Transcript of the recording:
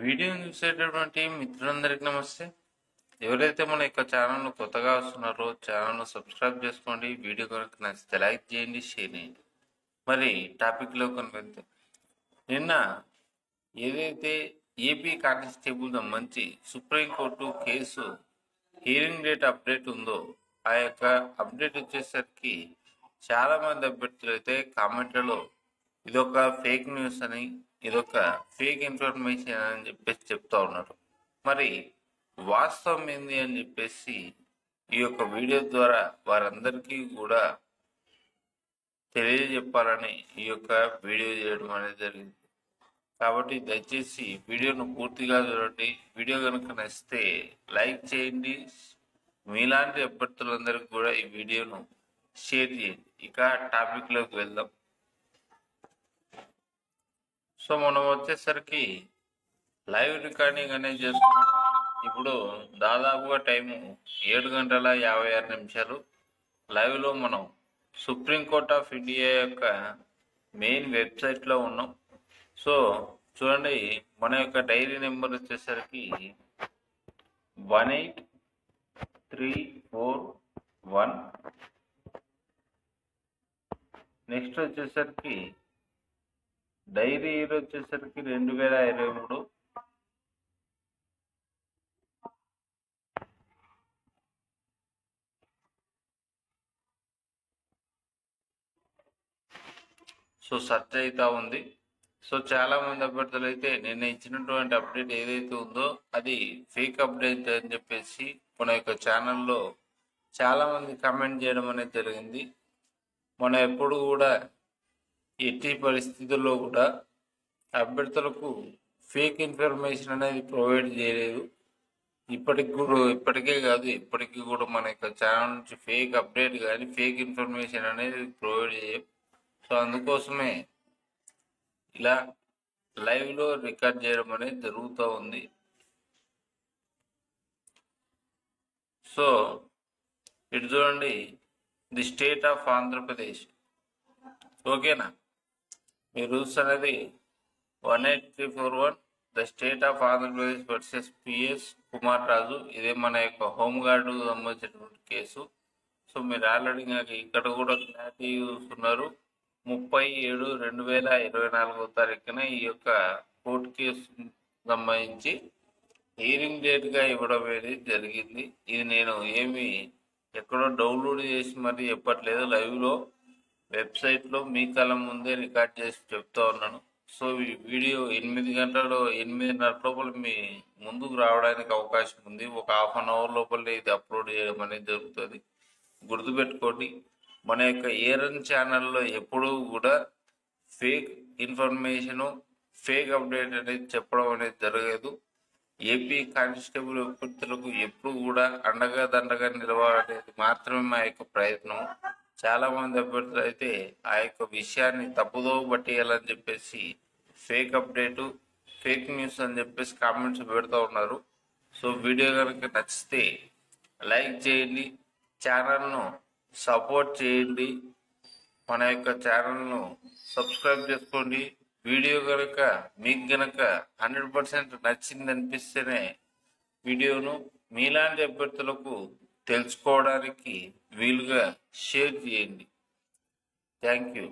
వీడియోని చూసేటటువంటి మిత్రులందరికీ నమస్తే. ఎవరైతే మన యొక్క ఛానల్ను కొత్తగా వస్తున్నారో ఛానల్ను సబ్స్క్రైబ్ చేసుకోండి. వీడియో కనుక నచ్చితే లైక్ చేయండి, షేర్ చేయండి. మరి టాపిక్లో కనుక నిన్న ఏదైతే ఏపీ కానిస్టేబుల్ సంబంధించి supreme court case hearing date update ఉందో ఆ యొక్క అప్డేట్ వచ్చేసరికి చాలామంది అభ్యర్థులు అయితే కామెంట్లలో ఇదొక ఫేక్ న్యూస్ అని, ఇదొక ఫేక్ ఇన్ఫర్మేషన్ అని చెప్పేసి చెప్తా ఉన్నారు. మరి వాస్తవం ఏంది అని చెప్పేసి ఈ యొక్క వీడియో ద్వారా వారందరికీ కూడా తెలియజెప్పాలని ఈ యొక్క వీడియో చేయడం అనేది జరిగింది. కాబట్టి దయచేసి వీడియోను పూర్తిగా చూడండి. వీడియో కనుక నచ్చితే లైక్ చేయండి. మీలాంటి అభ్యర్థులందరికీ కూడా ఈ వీడియోను షేర్ చేయండి. ఇక టాపిక్లోకి వెళ్దాం. సో మనం వచ్చేసరికి లైవ్ రికార్డింగ్ అనేది చేస్తున్నాం. ఇప్పుడు దాదాపుగా టైము 7:56 లైవ్లో మనం సుప్రీంకోర్ట్ ఆఫ్ ఇండియా యొక్క మెయిన్ వెబ్సైట్లో ఉన్నాం. సో చూడండి, మన యొక్క డైరీ నెంబర్ వచ్చేసరికి 18341. నెక్స్ట్ వచ్చేసరికి డైరీ ఇయర్ వచ్చేసరికి 2023. సో సెర్చ్ అవుతా ఉంది. సో చాలా మంది అభ్యర్థులు అయితే నిన్న ఇచ్చినటువంటి అప్డేట్ ఏదైతే ఉందో అది ఫేక్ అప్డేట్ అని చెప్పేసి మన యొక్క ఛానల్లో చాలా మంది కామెంట్ చేయడం అనేది జరిగింది. మనం ఎప్పుడు కూడా ఎట్టి పరిస్థితుల్లో కూడా అభ్యర్థులకు ఫేక్ ఇన్ఫర్మేషన్ అనేది ప్రొవైడ్ చేయలేదు. ఇప్పటికే కాదు, ఇప్పటికీ కూడా మన యొక్క ఛానల్ నుంచి ఫేక్ అప్డేట్ కానీ ఫేక్ ఇన్ఫర్మేషన్ అనేది ప్రొవైడ్ చేయం. సో అందుకోసమే ఇలా లైవ్లో రికార్డ్ చేయడం అనేది జరుగుతూ ఉంది. సో ఇటు చూడండి, ది స్టేట్ ఆఫ్ ఆంధ్రప్రదేశ్. ఓకేనా, మీ రూల్స్ అనేది 18341 the state of Andhra Pradesh versus PS Kumar Raju. ఇదే మన యొక్క హోంగార్డు సంబంధించినటువంటి కేసు. సో మీరు ఆల్రెడీ ఇక్కడ కూడా క్లారిటీ చూస్తున్నారు. 30/7/2024 ఈ యొక్క కోర్టు కేసు సంబంధించి హియరింగ్ డేట్గా ఇవ్వడం అనేది జరిగింది. ఇది నేను ఏమి ఎక్కడో డౌన్లోడ్ చేసి మరి చెప్పట్లేదు, లైవ్లో వెబ్సైట్లో మీ కళ్ళ ముందే రికార్డ్ చేసి చెప్తా ఉన్నాను. సో ఈ వీడియో 8:30 లోపల మీ ముందుకు రావడానికి అవకాశం ఉంది. ఒక ½ అన్ అవర్ లోపల ఇది అప్లోడ్ చేయడం అనేది జరుగుతుంది. గుర్తుపెట్టుకోండి, మన యొక్క ఏరన్ ఛానల్లో ఎప్పుడూ కూడా ఫేక్ ఇన్ఫర్మేషను ఫేక్ అప్డేట్ అనేది చెప్పడం అనేది జరగదు. ఏపీ కానిస్టేబుల్ అభ్యర్థులకు ఎప్పుడు కూడా అండగా దండగా నిలవాలనేది మాత్రమే మా యొక్క ప్రయత్నం. చాలా మంది అభ్యర్థులు అయితే ఆ యొక్క విషయాన్ని తప్పుదో పట్టేయాలని చెప్పేసి ఫేక్ అప్డేటు ఫేక్ న్యూస్ అని చెప్పేసి కామెంట్స్ పెడుతూ ఉన్నారు. సో వీడియో కనుక నచ్చితే లైక్ చేయండి, ఛానల్ను సపోర్ట్ చేయండి, మన యొక్క ఛానల్ను సబ్స్క్రైబ్ చేసుకోండి. వీడియో కనుక మీకు కనుక 100% నచ్చింది అనిపిస్తేనే వీడియోను మీలాంటి అభ్యర్థులకు తెలుసుకోవడానికి వీలుగా షేర్ చేయండి. Thank you.